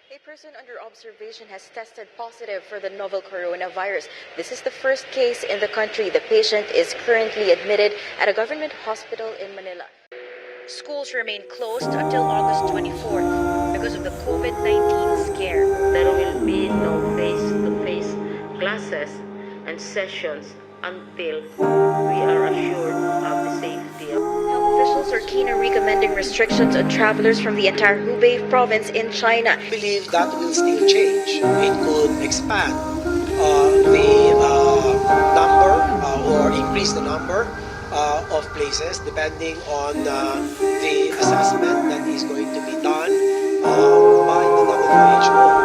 A person under observation has tested positive for the novel coronavirus. This is the first case in the country. The patient is currently admitted at a government hospital in Manila. Schools remain closed until August 24th because of the COVID-19 scare. There will be no face-to-face classes and sessions until we are assured of the safety of Health officials are keen on recommending restrictions on travelers from the entire Hubei province in China. I believe that will still change. It could expand the number or increase the number of places depending on the assessment that is going to be done by the WHO.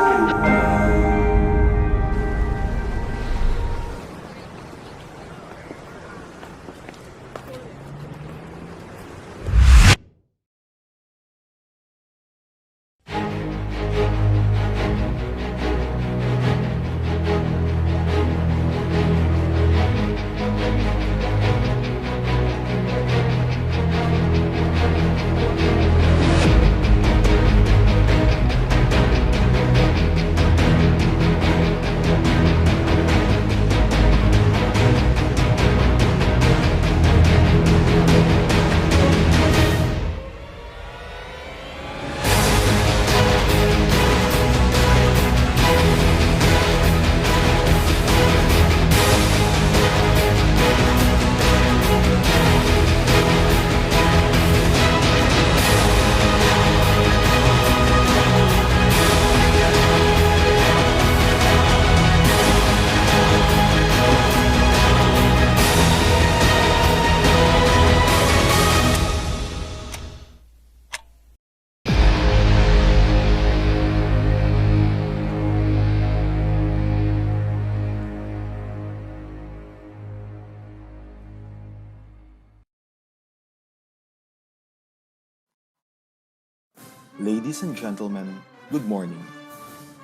Ladies and gentlemen, good morning.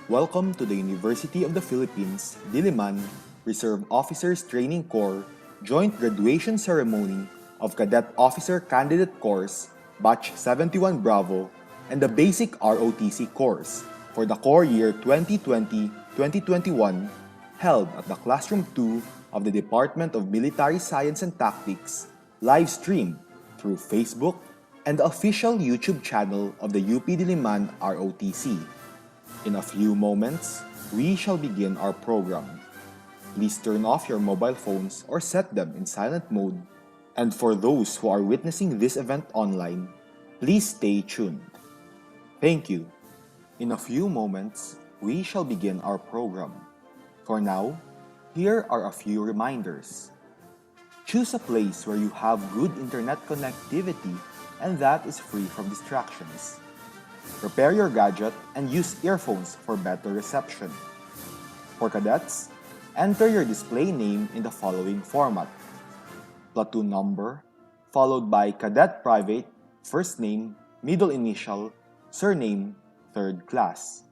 Welcome to the University of the Philippines, Diliman Reserve Officers Training Corps Joint Graduation Ceremony of Cadet Officer Candidate Course, Batch 71 Bravo, and the Basic ROTC course for the Corps Year 2020-2021 held at the Classroom 2 of the Department of Military Science and Tactics, live streamed through Facebook and the official YouTube channel of the UP Diliman ROTC. In a few moments, we shall begin our program. Please turn off your mobile phones or set them in silent mode. And for those who are witnessing this event online, please stay tuned. Thank you. In a few moments, we shall begin our program. For now, here are a few reminders. Choose a place where you have good internet connectivity and that is free from distractions. Prepare your gadget and use earphones for better reception. For cadets, enter your display name in the following format: platoon number, followed by cadet private, first name, middle initial, surname, third class.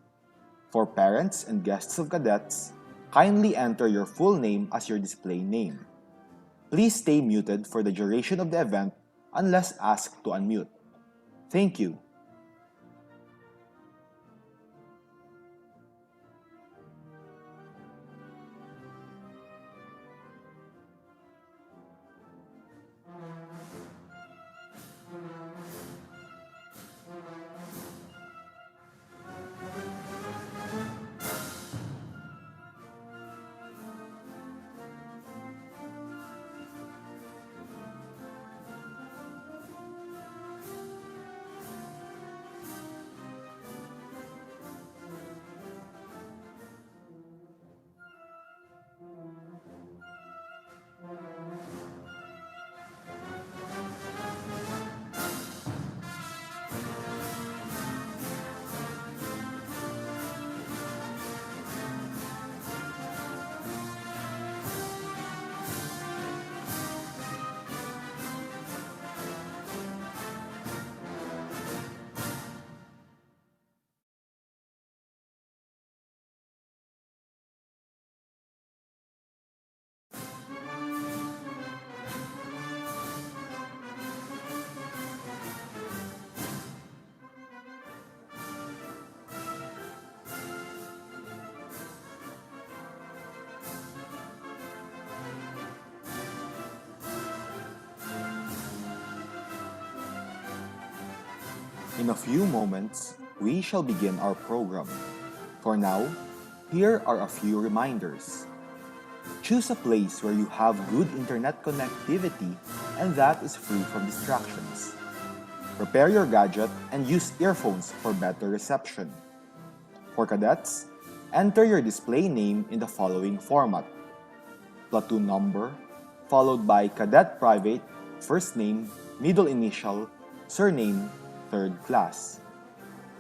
For parents and guests of cadets, kindly enter your full name as your display name. Please stay muted for the duration of the event unless asked to unmute. Thank you. In a few moments, we shall begin our program. For now, here are a few reminders. Choose a place where you have good internet connectivity and that is free from distractions. Prepare your gadget and use earphones for better reception. For cadets, enter your display name in the following format: platoon number, followed by cadet private, first name, middle initial, surname, third class.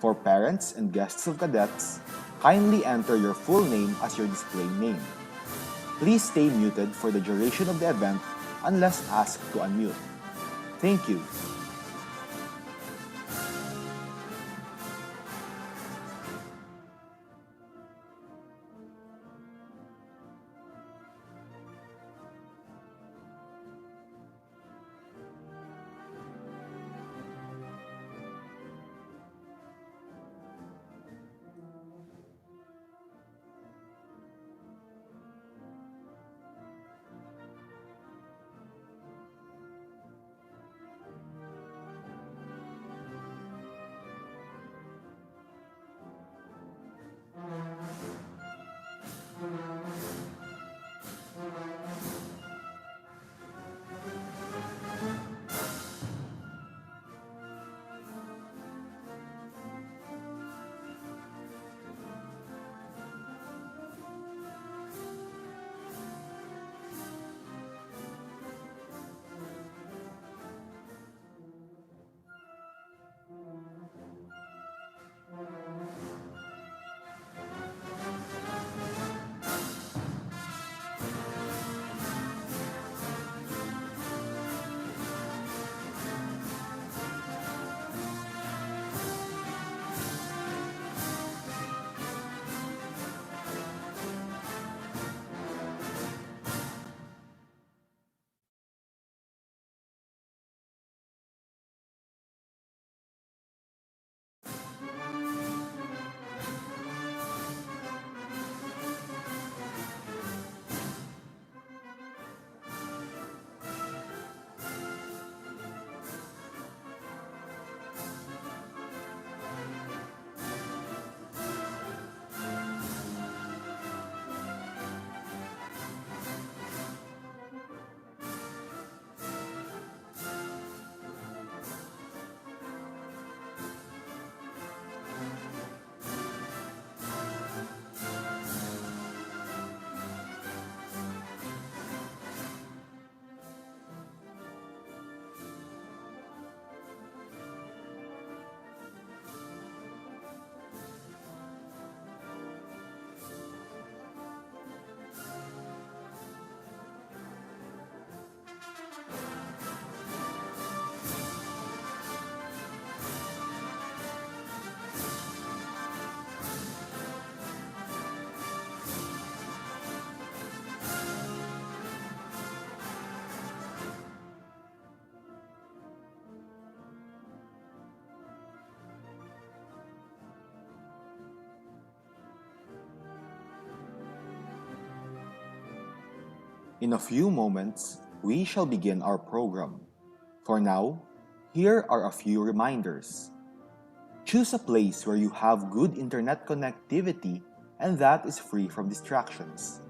For parents and guests of cadets, kindly enter your full name as your display name. Please stay muted for the duration of the event unless asked to unmute. Thank you. In a few moments, we shall begin our program. For now, here are a few reminders. Choose a place where you have good internet connectivity and that is free from distractions.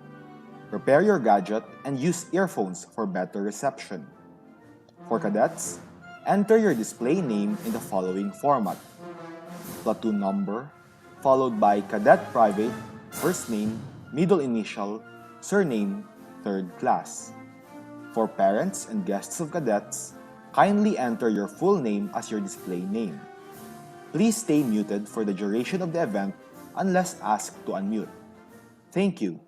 Prepare your gadget and use earphones for better reception. For cadets, enter your display name in the following format: platoon number, followed by cadet private, first name, middle initial, surname, third class. For parents and guests of cadets, kindly enter your full name as your display name. Please stay muted for the duration of the event unless asked to unmute. Thank you.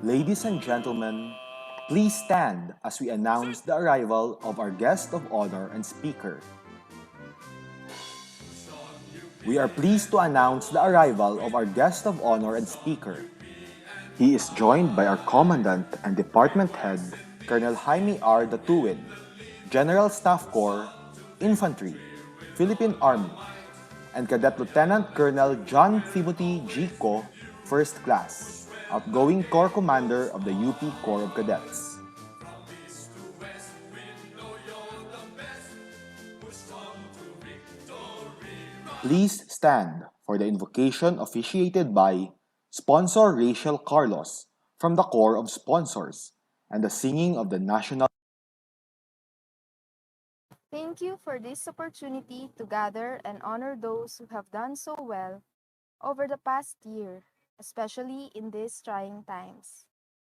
Ladies and gentlemen, please stand as we announce the arrival of our guest of honor and speaker. We are pleased to announce the arrival of our guest of honor and speaker. He is joined by our Commandant and Department Head, Colonel Jaime R. Datuin, General Staff Corps, Infantry, Philippine Army, and Cadet Lieutenant Colonel John Timothy G. Co., First Class, outgoing Corps Commander of the UP Corps of Cadets. Please stand for the invocation officiated by Sponsor Rachel Carlos from the Corps of Sponsors and the singing of the national. Thank you for this opportunity to gather and honor those who have done so well over the past year, especially in these trying times.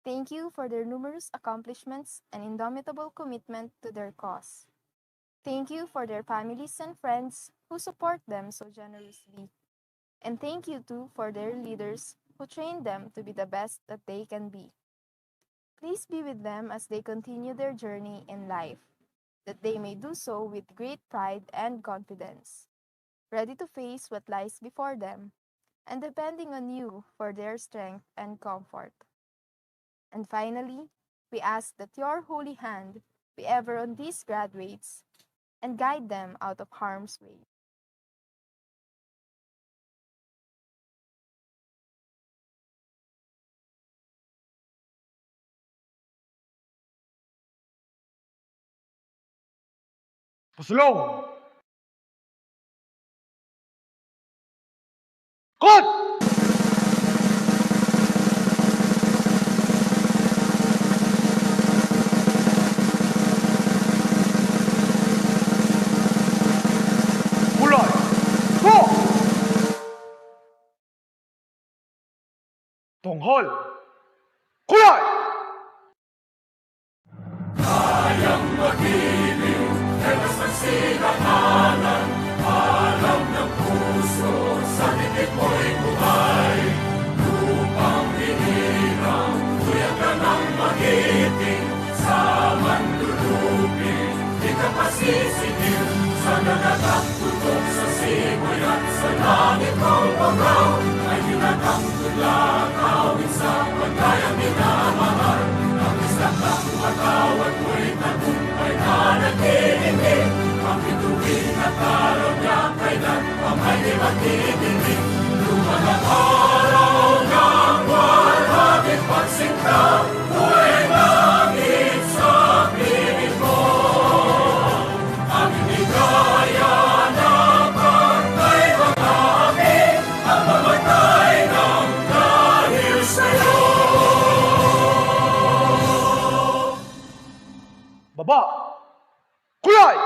Thank you for their numerous accomplishments and indomitable commitment to their cause. Thank you for their families and friends who support them so generously. And thank you too for their leaders who train them to be the best that they can be. Please be with them as they continue their journey in life, that they may do so with great pride and confidence, ready to face what lies before them, and depending on you for their strength and comfort. And finally, we ask that your holy hand be ever on these graduates and guide them out of harm's way. Puslong! Kot! Kulay! Go! Tunghol! Kulay! Baba! Kulay!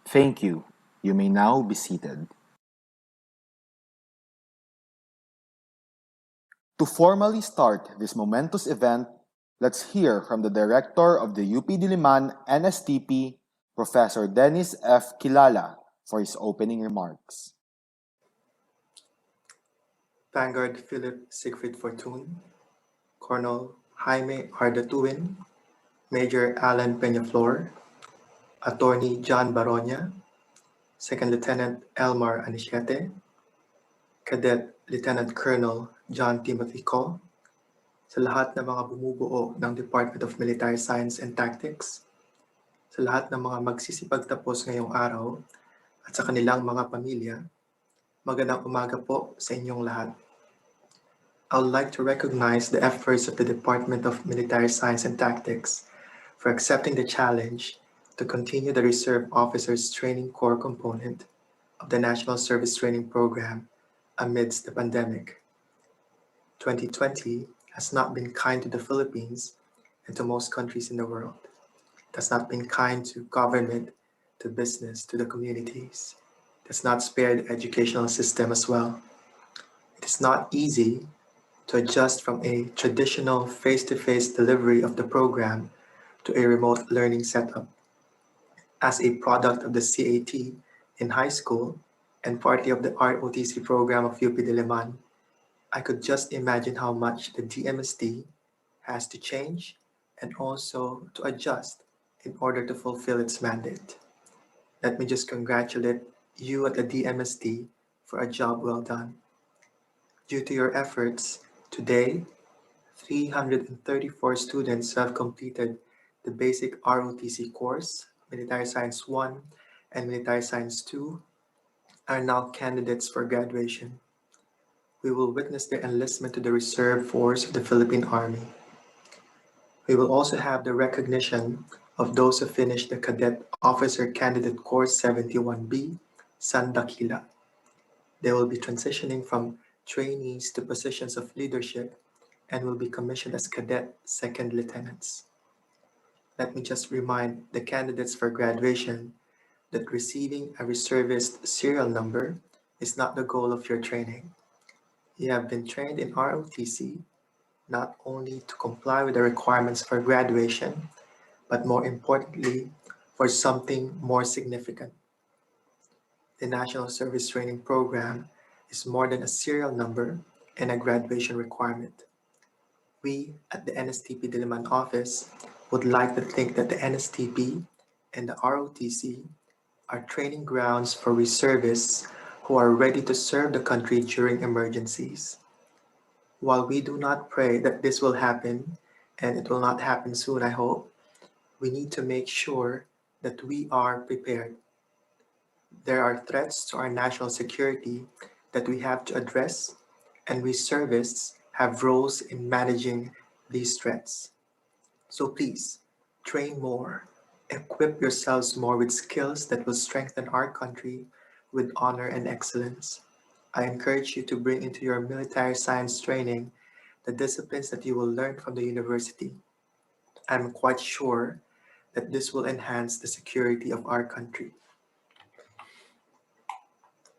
Thank you. You may now be seated. To formally start this momentous event, let's hear from the Director of the UP Diliman NSTP, Professor Dennis F. Kilala, for his opening remarks. Vanguard Philip Siegfried Fortune, Colonel Jaime Ardatuin, Major Alan Peñaflor, Attorney John Baronia, Second Lieutenant Elmar Anisiete, Cadet Lieutenant Colonel John Timothy Co, sa lahat ng mga bumubuo ng Department of Military Science and Tactics, sa lahat ng mga magsisipagtapos ngayong araw at sa kanilang mga pamilya, magandang umaga po sa inyong lahat. I would like to recognize the efforts of the Department of Military Science and Tactics for accepting the challenge to continue the Reserve Officers Training Corps component of the National Service Training Program amidst the pandemic. 2020 has not been kind to the Philippines and to most countries in the world. It has not been kind to government, to business, to the communities. It has not spared the educational system as well. It is not easy to adjust from a traditional face-to-face delivery of the program to a remote learning setup. As a product of the CAT in high school and partly of the ROTC program of UP Diliman, I could just imagine how much the DMST has to change and also to adjust in order to fulfill its mandate. Let me just congratulate you at the DMST for a job well done. Due to your efforts, today 334 students have completed the basic ROTC course, Military Science 1 and Military Science 2, are now candidates for graduation. We will witness their enlistment to the Reserve Force of the Philippine Army. We will also have the recognition of those who finished the Cadet Officer Candidate Course 71B, San Dakila. They will be transitioning from trainees to positions of leadership and will be commissioned as cadet second lieutenants. Let me just remind the candidates for graduation that receiving a reservist serial number is not the goal of your training. You have been trained in ROTC not only to comply with the requirements for graduation, but more importantly, for something more significant. The National Service Training Program is more than a serial number and a graduation requirement. We at the NSTP Diliman office would like to think that the NSTP and the ROTC are training grounds for reservists who are ready to serve the country during emergencies. While we do not pray that this will happen, and it will not happen soon, I hope, we need to make sure that we are prepared. There are threats to our national security that we have to address, and reservists have roles in managing these threats. So please, train more, equip yourselves more with skills that will strengthen our country with honor and excellence. I encourage you to bring into your military science training the disciplines that you will learn from the university. I'm quite sure that this will enhance the security of our country.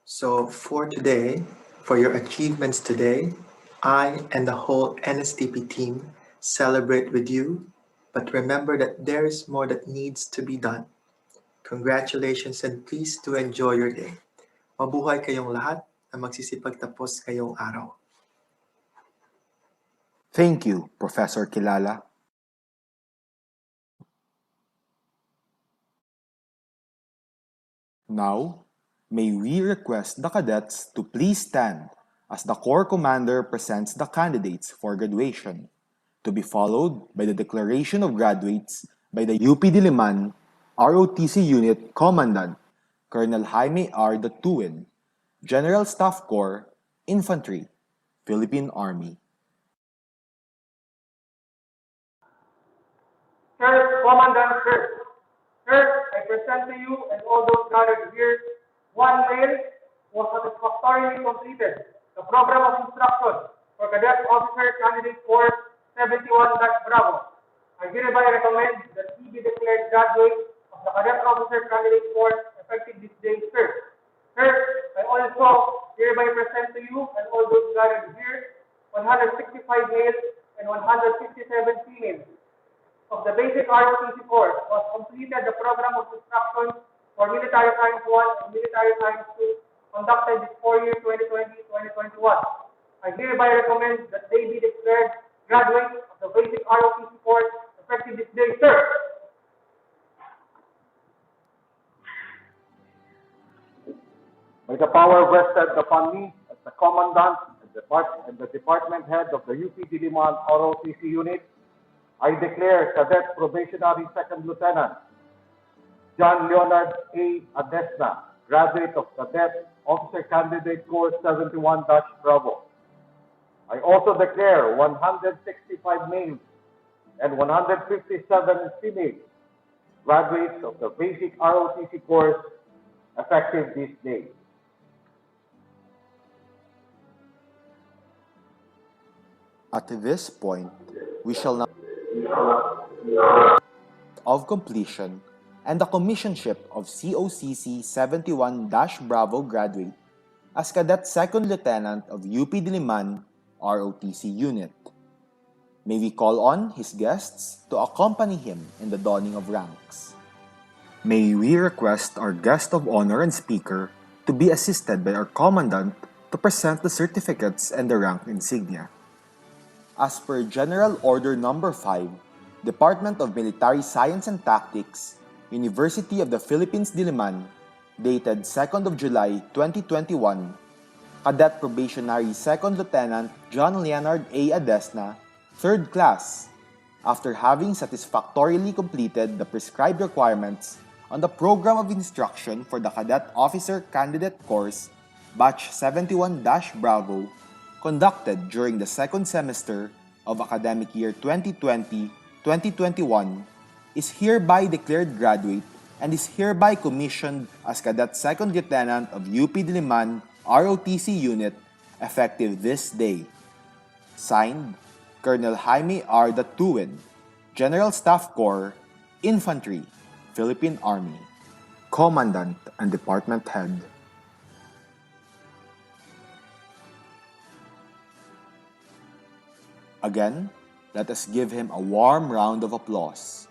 So for today, for your achievements today, I and the whole NSTP team celebrate with you, but remember that there is more that needs to be done. Congratulations and please do enjoy your day. Mabuhay kayong lahat na magsisipagtapos ngayong araw. Thank you, Professor Kilala. Now, may we request the cadets to please stand as the Corps Commander presents the candidates for graduation, to be followed by the declaration of graduates by the UP Diliman ROTC Unit Commandant, Colonel Jaime R. Datuin, General Staff Corps, Infantry, Philippine Army. First, Commandant First. First, I present to you and all those gathered here, one male who has satisfactorily completed the program of instruction for Cadet Officer Candidate Course 71-Bravo. I hereby recommend that he be declared graduate of the Cadet Officer Candidate Course effective this day, sir. First, I also hereby present to you and all those gathered here 165 males and 157 females of the basic ROTC course was completed the program of instruction for Military Science 1 and Military Science 2 conducted this 4-year 2020-2021. I hereby recommend that they be declared graduates of the basic ROTC course effective this day, sir. By the power vested upon me as the Commandant and the Department Head of the UP Diliman ROTC Unit, I declare Cadet Probationary Second Lieutenant John Leonard A. Adesna, graduate of Cadet Officer Candidate Course 71-Bravo. I also declare 165 males and 157 females graduates of the basic ROTC course effective this day. At this point, we shall now of completion and the commissionship of COCC 71-Bravo graduate as Cadet Second Lieutenant of UP Diliman ROTC Unit. May we call on his guests to accompany him in the donning of ranks. May we request our guest of honor and speaker to be assisted by our Commandant to present the certificates and the rank insignia. As per General Order Number 5, Department of Military Science and Tactics, University of the Philippines Diliman, dated 2nd of July 2021, Cadet Probationary 2nd Lieutenant John Leonard A. Adesna, 3rd Class, after having satisfactorily completed the prescribed requirements on the Program of Instruction for the Cadet Officer Candidate Course, Batch 71-Bravo, conducted during the second semester of academic year 2020-2021, is hereby declared graduate and is hereby commissioned as Cadet Second Lieutenant of UP Diliman ROTC Unit effective this day. Signed, Colonel Jaime R. Datuin, General Staff Corps, Infantry, Philippine Army. Commandant and Department Head. Again, let us give him a warm round of applause.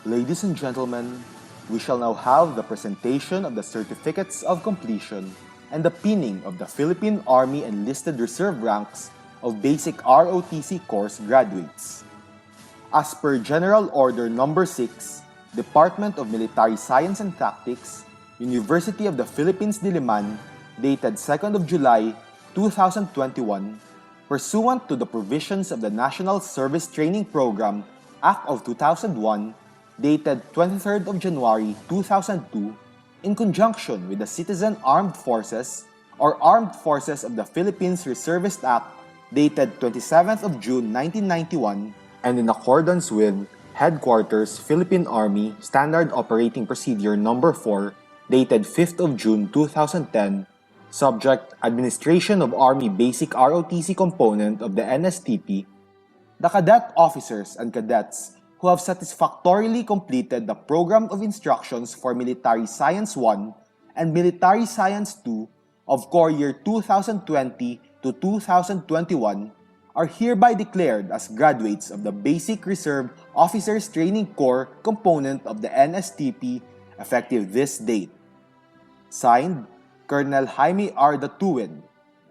Ladies and gentlemen, we shall now have the presentation of the certificates of completion and the pinning of the Philippine Army Enlisted Reserve ranks of Basic ROTC course graduates. As per General Order Number 6, Department of Military Science and Tactics, University of the Philippines Diliman, dated 2nd of July 2021, pursuant to the provisions of the National Service Training Program Act of 2001, dated 23rd of January 2002, in conjunction with the Citizen Armed Forces or Armed Forces of the Philippines Reservist Act, dated 27th of June 1991, and in accordance with Headquarters Philippine Army Standard Operating Procedure Number 4, dated 5th of June 2010, subject Administration of Army Basic ROTC component of the NSTP, the cadet officers and cadets who have satisfactorily completed the Program of Instructions for Military Science 1 and Military Science 2 of Core Year 2020 to 2021 are hereby declared as graduates of the Basic Reserve Officers Training Corps component of the NSTP effective this date. Signed, Colonel Jaime R. Datuin,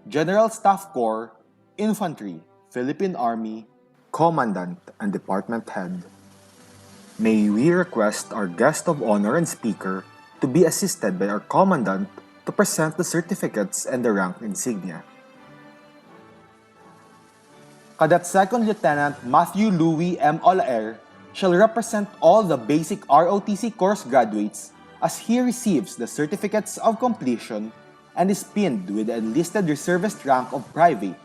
General Staff Corps, Infantry, Philippine Army, Commandant and Department Head. May we request our guest of honor and speaker to be assisted by our Commandant to present the certificates and the rank insignia. Cadet Second Lieutenant Matthew Louis M. Olaer shall represent all the basic ROTC course graduates as he receives the certificates of completion and is pinned with the enlisted reservist rank of private.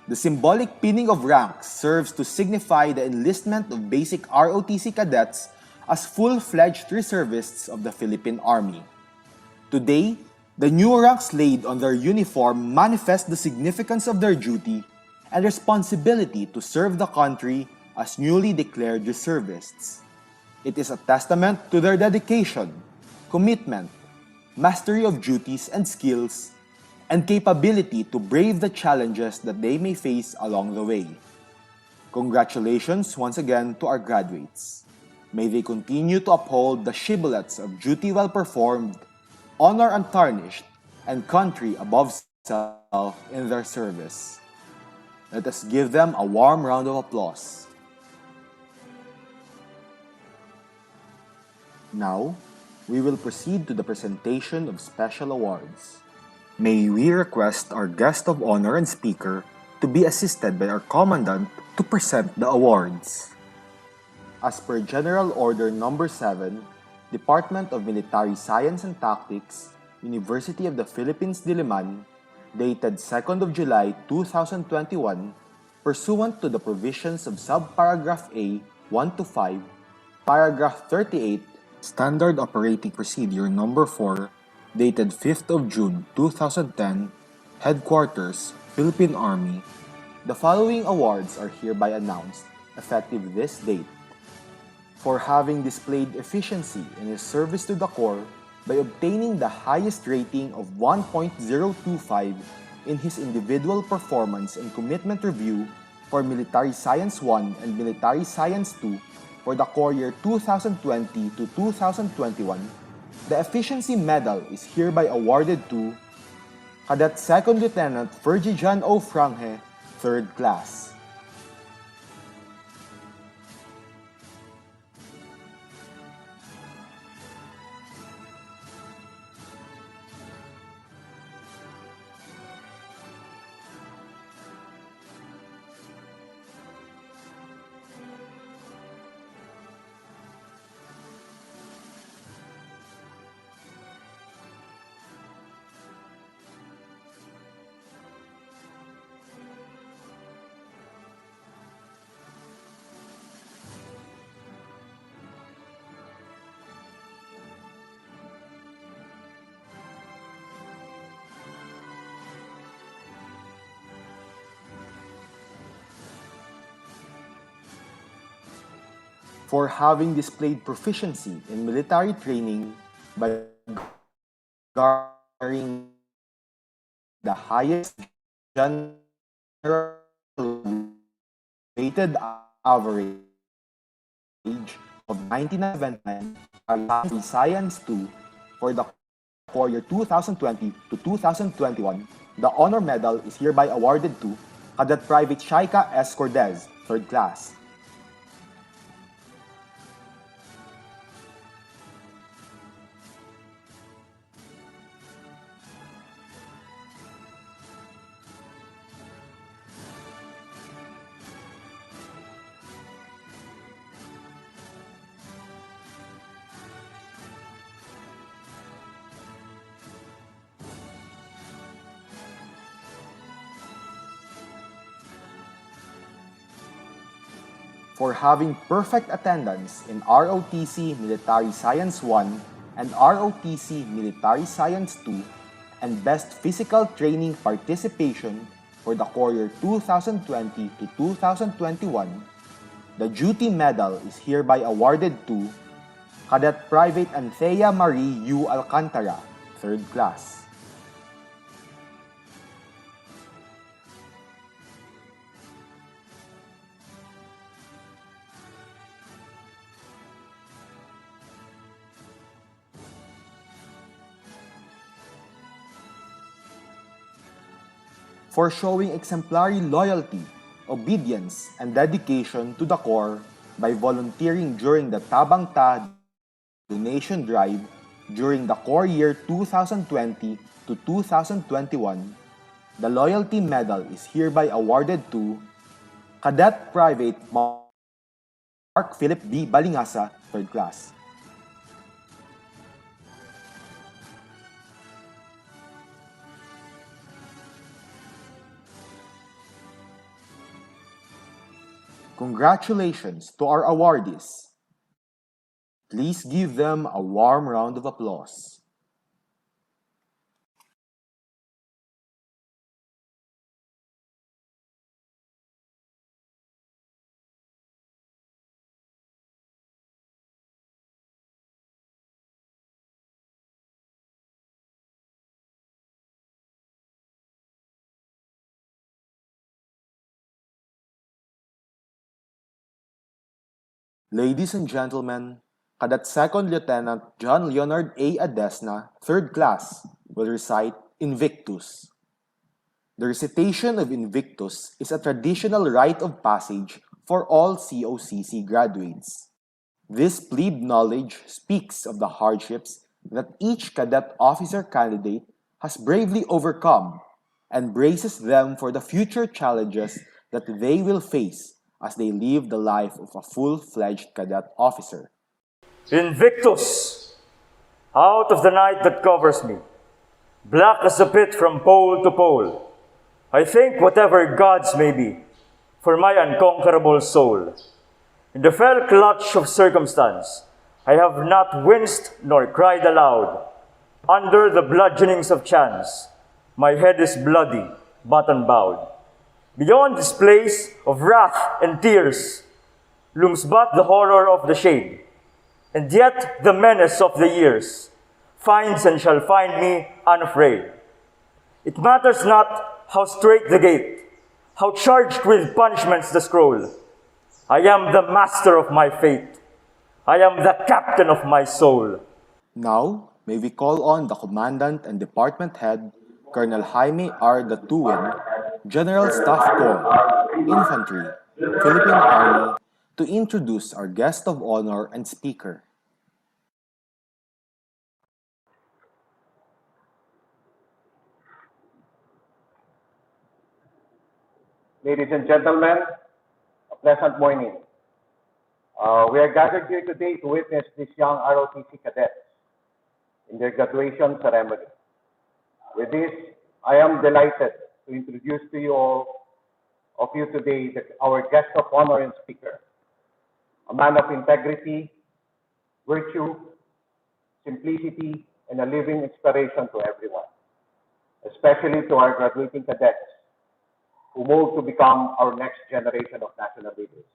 The symbolic pinning of ranks serves to signify the enlistment of basic ROTC cadets as full-fledged reservists of the Philippine Army. Today, the new ranks laid on their uniform manifest the significance of their duty and responsibility to serve the country as newly declared reservists. It is a testament to their dedication, commitment, mastery of duties and skills, and capability to brave the challenges that they may face along the way. Congratulations once again to our graduates. May they continue to uphold the shibboleths of duty well performed, honor untarnished, and country above self in their service. Let us give them a warm round of applause. Now, we will proceed to the presentation of special awards. May we request our guest of honor and speaker to be assisted by our Commandant to present the awards. As per General Order Number 7, Department of Military Science and Tactics, University of the Philippines, Diliman, dated 2nd of July 2021, pursuant to the provisions of Subparagraph A 1 to 5, Paragraph 38, Standard Operating Procedure Number 4, dated 5th of June 2010, Headquarters, Philippine Army. The following awards are hereby announced, effective this date. For having displayed efficiency in his service to the Corps by obtaining the highest rating of 1.025 in his individual performance and commitment review for Military Science 1 and Military Science 2 for the Corps year 2020 to 2021, the Efficiency Medal is hereby awarded to Cadet Second Lieutenant Fergie O. Franghe, 3rd Class. For having displayed proficiency in military training by garnering the highest general weighted average of 99.79 in Science 2 for the Corps year 2020 to 2021, the Honor Medal is hereby awarded to Cadet Private Shaika S. Cordez, 3rd Class. For having perfect attendance in ROTC Military Science 1 and ROTC Military Science 2 and Best Physical Training Participation for the Corps year 2020 to 2021, the Duty Medal is hereby awarded to Cadet Private Anthea Marie U. Alcantara, 3rd Class. For showing exemplary loyalty, obedience, and dedication to the Corps by volunteering during the Tabang Ta donation drive during the Corps year 2020 to 2021, the Loyalty Medal is hereby awarded to Cadet Private Mark Philip B. Balingasa, 3rd Class. Congratulations to our awardees. Please give them a warm round of applause. Ladies and gentlemen, Cadet Second Lieutenant John Leonard A. Adesna, 3rd Class, will recite Invictus. The recitation of Invictus is a traditional rite of passage for all COCC graduates. This plebe knowledge speaks of the hardships that each cadet officer candidate has bravely overcome and braces them for the future challenges that they will face as they live the life of a full-fledged cadet officer. Invictus, out of the night that covers me, black as the pit from pole to pole, I think whatever gods may be, for my unconquerable soul. In the fell clutch of circumstance, I have not winced nor cried aloud. Under the bludgeonings of chance, my head is bloody, but unbowed. Beyond this place of wrath and tears, looms but the horror of the shade, and yet the menace of the years finds and shall find me unafraid. It matters not how straight the gate, how charged with punishments the scroll. I am the master of my fate. I am the captain of my soul. Now, may we call on the Commandant and Department Head, Colonel Jaime R. Datuin, General Staff Corps, Infantry, Philippine Army, to introduce our guest of honor and speaker. Ladies and gentlemen, a pleasant morning. We are gathered here today to witness these young ROTC cadets in their graduation ceremony. With this, I am delighted to introduce to you all of you today our guest of honor and speaker, a man of integrity, virtue, simplicity, and a living inspiration to everyone, especially to our graduating cadets who mold to become our next generation of national leaders.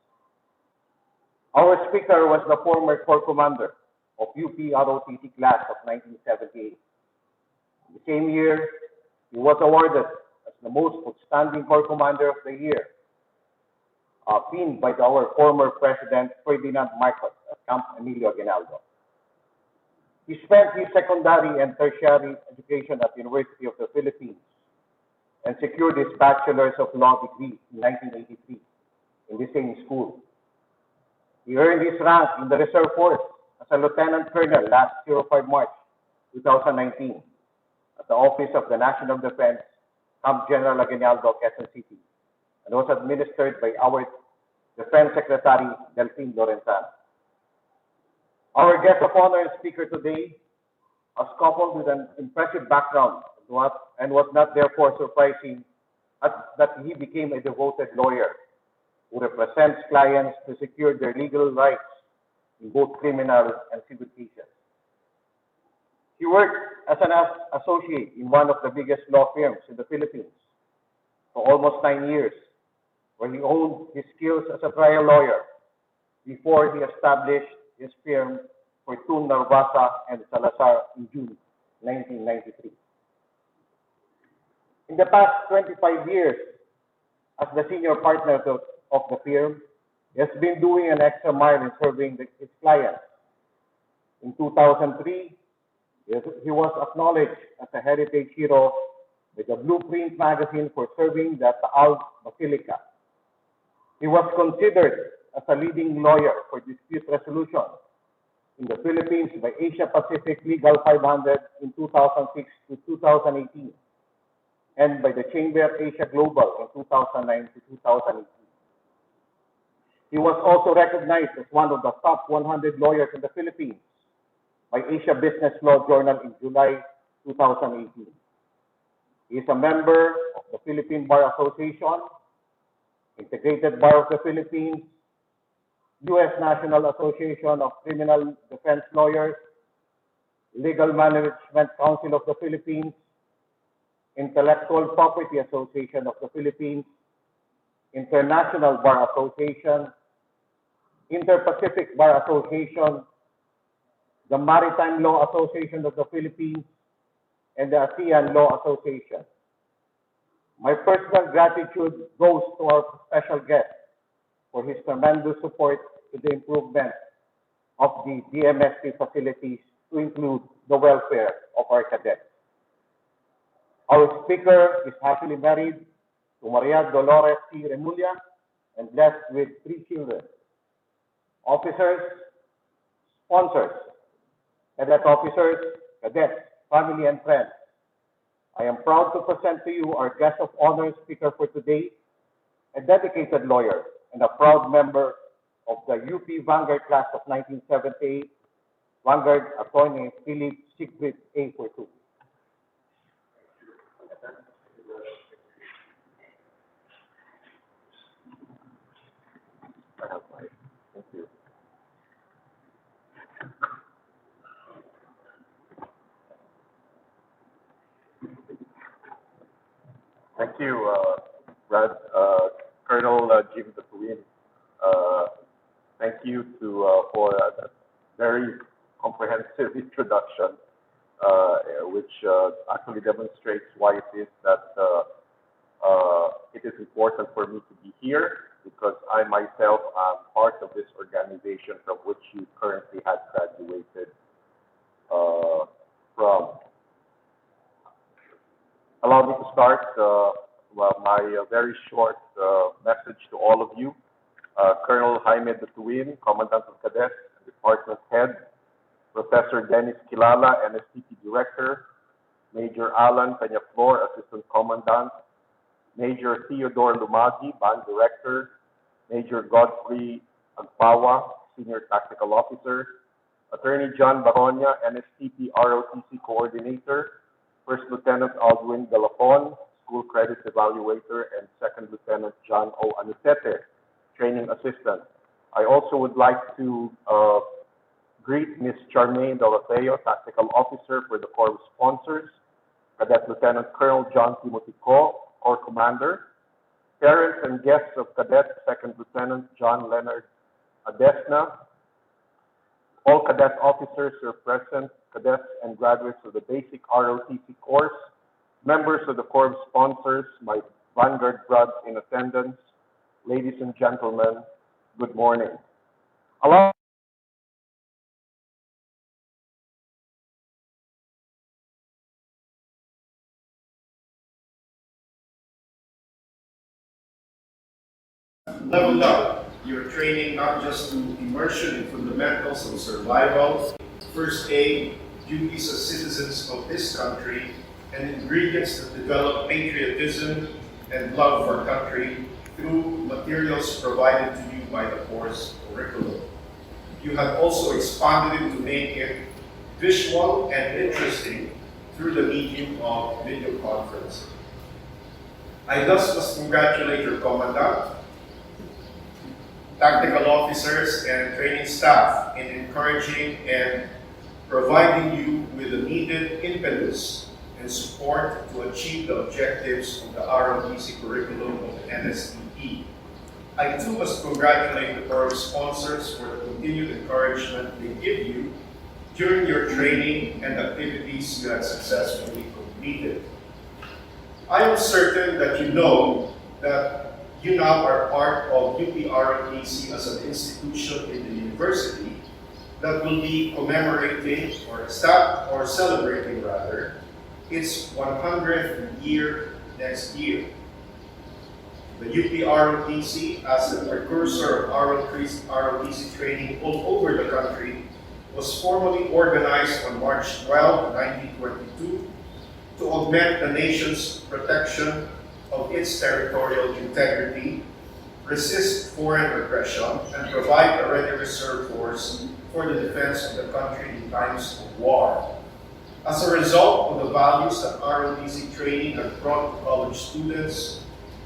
Our speaker was the former Corps Commander of UP ROTC class of 1978. The same year, he was awarded as the most outstanding Corps Commander of the Year, pinned by our former President Ferdinand Marcos at Camp Emilio Aguinaldo. He spent his secondary and tertiary education at the University of the Philippines and secured his Bachelor's of Law degree in 1983 in the same school. He earned his rank in the Reserve Force as a Lieutenant Colonel last 05 March 2019 at the Office of the National Defense, Camp General Aguinaldo, Quezon City, and was administered by our Defense Secretary, Delphine Lorenzana. Our guest of honor and speaker today was coupled with an impressive background and was not therefore surprising that he became a devoted lawyer who represents clients to secure their legal rights in both criminal and civil cases. He worked as an associate in one of the biggest law firms in the Philippines for almost 9 years, where he honed his skills as a trial lawyer before he established his firm Fortune Narvasa and Salazar in June 1993. In the past 25 years, as the senior partner of the firm, he has been doing an extra mile in serving his clients. In 2003, he was acknowledged as a heritage hero by the Blueprint magazine for serving the Taal Basilica. He was considered as a leading lawyer for dispute resolution in the Philippines by Asia Pacific Legal 500 in 2006 to 2018, and by the Chamber Asia Global in 2009 to 2018. He was also recognized as one of the top 100 lawyers in the Philippines by Asia Business Law Journal in July 2018. He is a member of the Philippine Bar Association, Integrated Bar of the Philippines, U.S. National Association of Criminal Defense Lawyers, Legal Management Council of the Philippines, Intellectual Property Association of the Philippines, International Bar Association, Inter-Pacific Bar Association, the Maritime Law Association of the Philippines, and the ASEAN Law Association. My personal gratitude goes to our special guest for his tremendous support to the improvement of the DMSP facilities to include the welfare of our cadets. Our speaker is happily married to Maria Dolores C. Remulla and blessed with 3 children. Officers, sponsors, cadet officers, cadets, family and friends, I am proud to present to you our guest of honor speaker for today, a dedicated lawyer and a proud member of the UP Vanguard class of 1978, Vanguard Attorney Philip Siegfried A. Fortun. Thank you. Thank you, Brad. Colonel Jim Tatuin. Thank you for that very comprehensive introduction, which actually demonstrates why it is that it is important for me to be here, because I myself am part of this organization from which you currently have graduated from. Allow me to start my very short message to all of you. Colonel Jaime Datuin, Commandant of Cadets and Department Head, Professor Dennis Kilala, NSTP Director, Major Alan Peñaflor, Assistant Commandant, Major Theodore Lumagi, Band Director, Major Godfrey Agpawa, Senior Tactical Officer, Attorney John Baronia, NSTP ROTC Coordinator, First Lieutenant Aldwin Galapon, School Credits Evaluator, and Second Lieutenant John O. Anicete, Training Assistant. I also would like to greet Ms. Charmaine Doroteo, Tactical Officer for the Corps sponsors, Cadet Lieutenant Colonel John Timothy Co, Corps Commander, parents and guests of Cadet Second Lieutenant John Leonard Adesna, all cadet officers who are present, cadets and graduates of the basic ROTC course, members of the Corps sponsors, my Vanguard brothers in attendance, ladies and gentlemen, good morning. Allow Level up your training not just to immersion in fundamentals of survival, first aid, duties as citizens of this country, and ingredients that develop patriotism and love for country through materials provided to you by the course curriculum. You have also expanded it to make it visual and interesting through the medium of video conferencing. I thus must congratulate your commandant, tactical officers, and training staff in encouraging and providing you with the needed impetus and support to achieve the objectives of the ROTC curriculum of the NSTP. I too must congratulate the Corps sponsors for the continued encouragement they give you during your training and activities you have successfully completed. I am certain that you know that you now are part of UP ROTC as an institution in the university that will be commemorating or celebrating its 100th year next year. The UP ROTC, as the precursor of ROTC training all over the country, was formally organized on March 12, 1922 to augment the nation's protection of its territorial integrity, resist foreign aggression, and provide a ready reserve force for the defense of the country in times of war. As a result of the values that ROTC training had brought to college students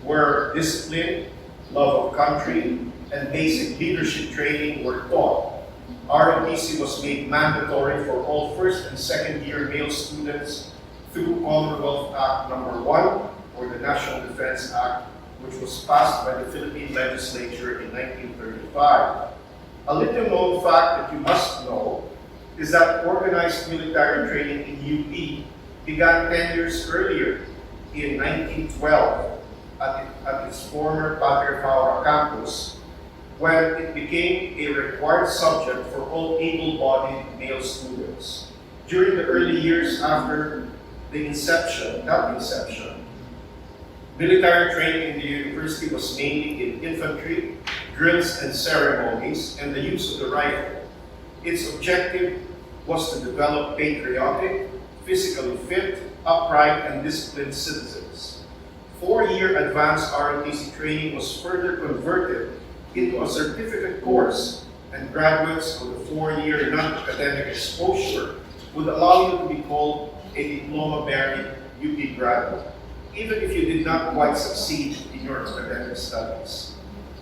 were discipline, love of country, and basic leadership training were taught. ROTC was made mandatory for all first and second year male students through Commonwealth Act No. 1, or the National Defense Act, which was passed by the Philippine legislature in 1935. A little known fact that you must know is that organized military training in UP began 10 years earlier, in 1912, at its former Padre Faura campus, when it became a required subject for all able-bodied male students. During the early years after that inception, military training in the university was mainly in infantry, drills and ceremonies, and the use of the rifle. Its objective was to develop patriotic, physically fit, upright, and disciplined citizens. 4-year advanced ROTC training was further converted into a certificate course, and graduates of the 4-year non-academic exposure would allow you to be called a diploma-bearing UP graduate, even if you did not quite succeed in your academic studies.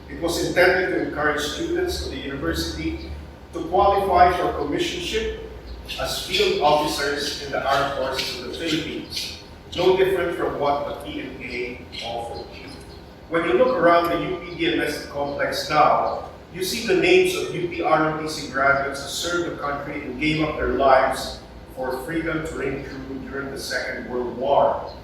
It was intended to encourage students of the university to qualify for commissionship as field officers in the armed forces of the Philippines, no different from what the PNA offered. When you look around the UP-DMS complex now, you see the names of UP ROTC graduates who served the country and gave up their lives for freedom to reign true during the Second World War.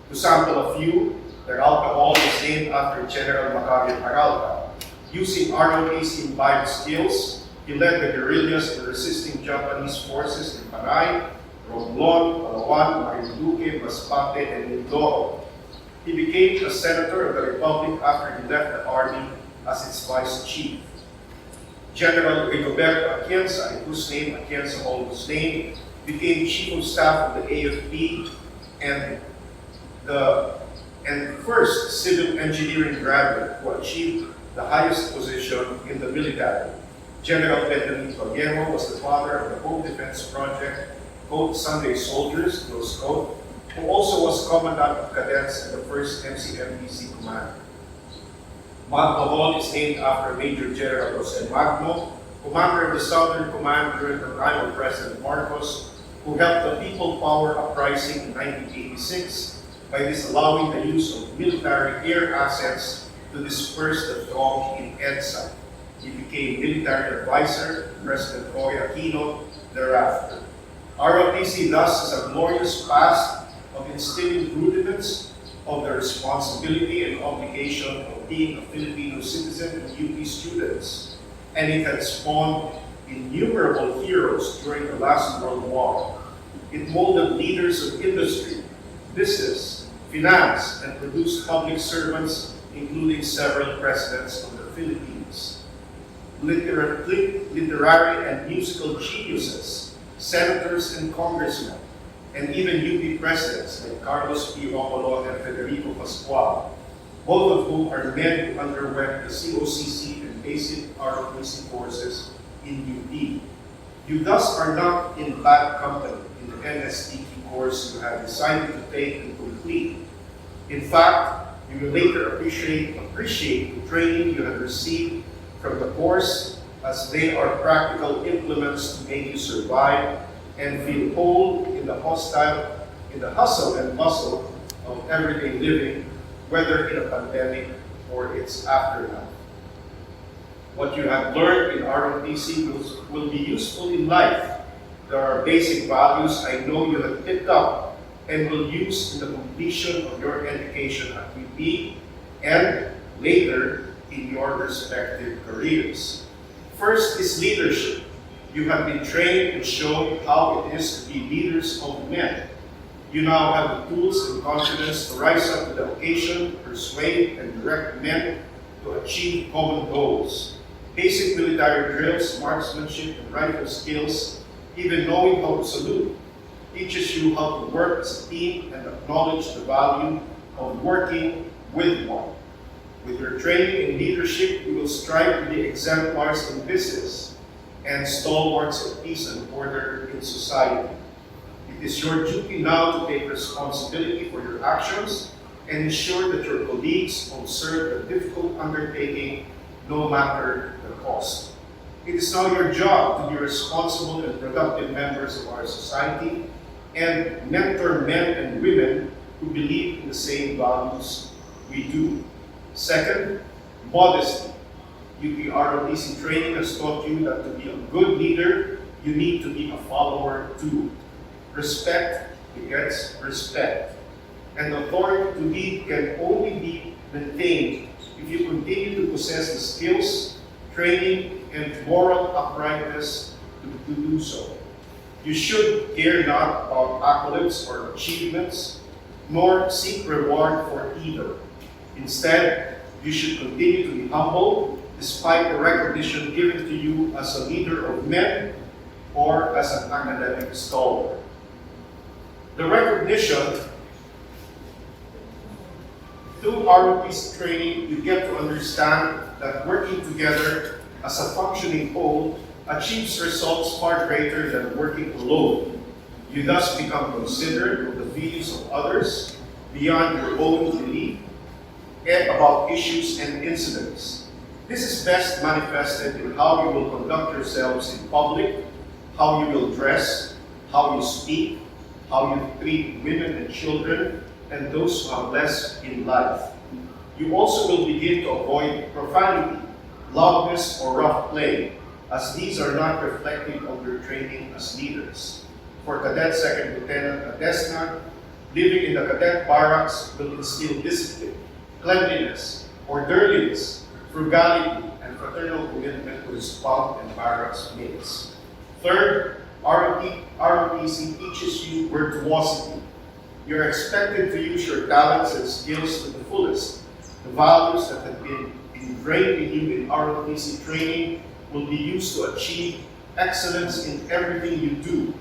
To sample a few, Peralta Hall is named after General Macario Peralta. Using ROTC imbibed skills, he led the guerrillas in resisting Japanese forces in Panay, Romblon, Palawan, Marinduque, Masbate, and Mindoro. He became a senator of the Republic after he left the army as its vice chief. General Rigoberto Atienza, in whose name Atienza Hall was named, became chief of staff of the AFP and the first civil engineering graduate who achieved the highest position in the military. General Pedro Guillermo was the father of the Home Defense Project, called Sunday Soldiers, close quote, who also was commandant of cadets in the 1st MCMDC Command. Magno Hall is named after Major General Jose Magno, commander of the Southern Command during the time of President Marcos, who helped the People Power Uprising in 1986 by disallowing the use of military air assets to disperse the throng in EDSA. He became military advisor to President Roy Aquino thereafter. ROTC thus has a glorious past of instilling rudiments of the responsibility and obligation of being a Filipino citizen and UP students, and it had spawned innumerable heroes during the last World War. It molded leaders of industry, business, finance, and produced public servants, including several presidents of the Philippines. Literary and musical geniuses, senators and congressmen, and even UP presidents like Carlos P. Romulo and Federico Pascual, both of whom are men who underwent the COCC and basic ROTC courses in UP. You thus are not in bad company in the NSTP course you have decided to take and complete. In fact, you will later appreciate the training you have received from the course, as they are practical implements to make you survive and feel whole in the hustle and bustle of everyday living, whether in a pandemic or its aftermath. What you have learned in ROTC will be useful in life. There are basic values I know you have picked up and will use in the completion of your education at UP and later in your respective careers. First is leadership. You have been trained and shown how it is to be leaders of men. You now have the tools and confidence to rise up to the occasion, persuade and direct men to achieve common goals. Basic military drills, marksmanship and rifle skills, even knowing how to salute, teaches you how to work as a team and acknowledge the value of working with one. With your training in leadership, you will strive to be exemplars in business and stalwarts of peace and order in society. It is your duty now to take responsibility for your actions and ensure that your colleagues observe the difficult undertaking no matter the cost. It is now your job to be responsible and productive members of our society and mentor men and women who believe in the same values we do. Second, modesty. UP ROTC training has taught you that to be a good leader, you need to be a follower too. Respect begets respect. And authority to lead can only be maintained if you continue to possess the skills, training, and moral uprightness to do so. You should care not about accolades or achievements, nor seek reward for either. Instead, you should continue to be humble despite the recognition given to you as a leader of men or as an academic scholar. The recognition through ROTC training, you get to understand that working together as a functioning whole achieves results far greater than working alone. You thus become considerate of the views of others beyond your own belief and about issues and incidents. This is best manifested in how you will conduct yourselves in public, how you will dress, how you speak, how you treat women and children, and those who have less in life. You also will begin to avoid profanity, loudness, or rough play, as these are not reflective of your training as leaders. For Cadet Second Lieutenant Adesna, living in the cadet barracks will instill discipline, cleanliness, orderliness, frugality, and fraternal commitment to his bunk and barracks mates. Third, ROTC teaches you virtuosity. You're expected to use your talents and skills to the fullest. The values that have been ingrained in you in ROTC training will be used to achieve excellence in everything you do.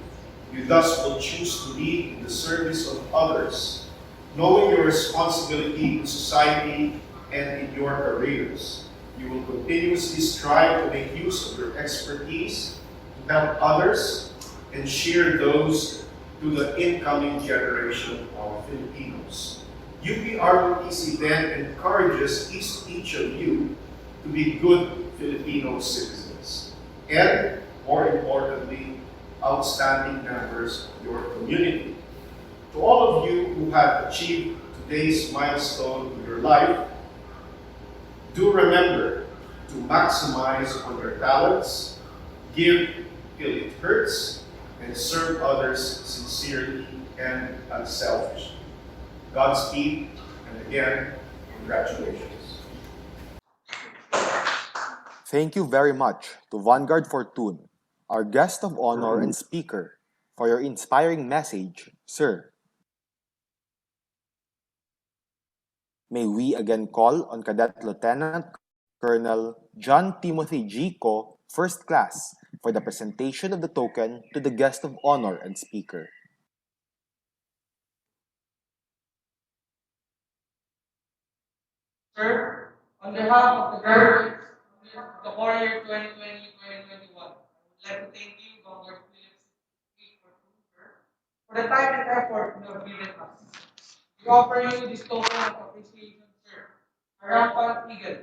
You thus will choose to lead in the service of others, knowing your responsibility in society and in your careers. You will continuously strive to make use of your expertise to help others and share those to the incoming generation of Filipinos. UPROTC then encourages each of you to be good Filipino citizens and, more importantly, outstanding members of your community. To all of you who have achieved today's milestone in your life, do remember to maximize on your talents, give till it hurts, and serve others sincerely and unselfishly. Godspeed, and again, congratulations. Thank you very much to Vanguard Fortune, our guest of honor and speaker, for your inspiring message, sir. May we again call on Cadet Lieutenant Colonel John Timothy G. Co., First Class, for the presentation of the token to the guest of honor and speaker. Sir, on behalf of the graduates of the core year 2020-2021, I would like to thank you, Dr. Phillips, for the time and effort you have given us. We offer you this token of appreciation, sir, a rampant eagle,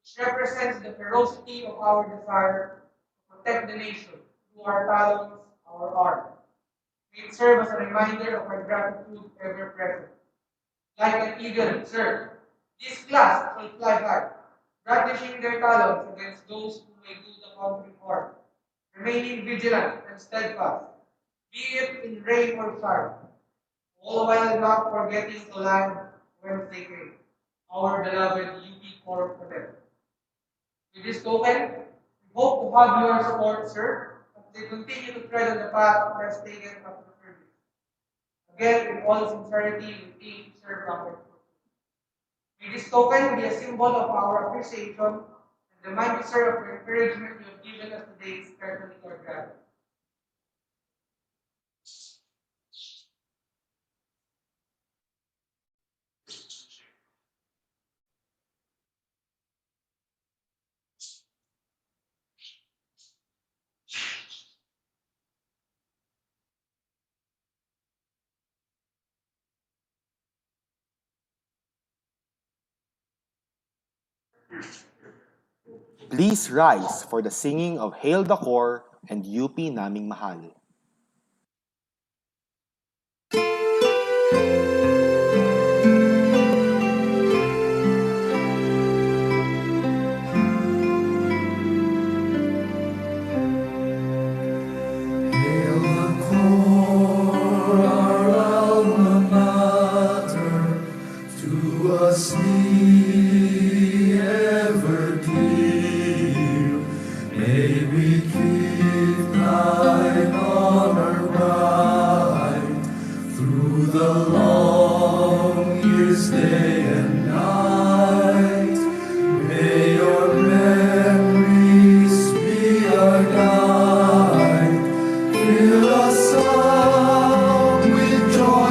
which represents the ferocity of our desire to protect the nation through our talents, our art. May it serve as a reminder of our gratitude ever present. Like an eagle, sir, this class shall fly high, brandishing their talons against those who may do the country harm, remaining vigilant and steadfast, be it in rain or shine, all while not forgetting to land whence they came, our beloved UP Corps Cadet. With this token, we hope to have your support, sir, as they continue to tread on the path less taken up to service. Again, in all sincerity, we thank you, sir, Robert. May this token be a symbol of our appreciation and remind you, sir, of the encouragement you have given us today, especially to our graduates. Please rise for the singing of Hail the Corps and UP Naming Mahal. Hail the core, our alma mater, to us ever dear. May we keep thine honor bright through the long years, day and night. May your memories be our guide. Fill us up with joy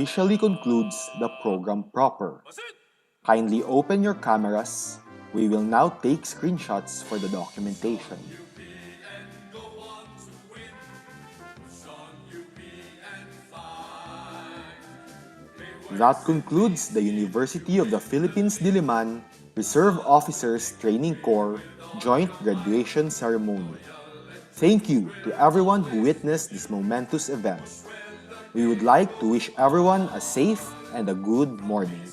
officially concludes the program proper. Kindly open your cameras. We will now take screenshots for the documentation. That concludes the University of the Philippines Diliman Reserve Officers Training Corps Joint Graduation Ceremony. Thank you to everyone who witnessed this momentous event. We would like to wish everyone a safe and a good morning.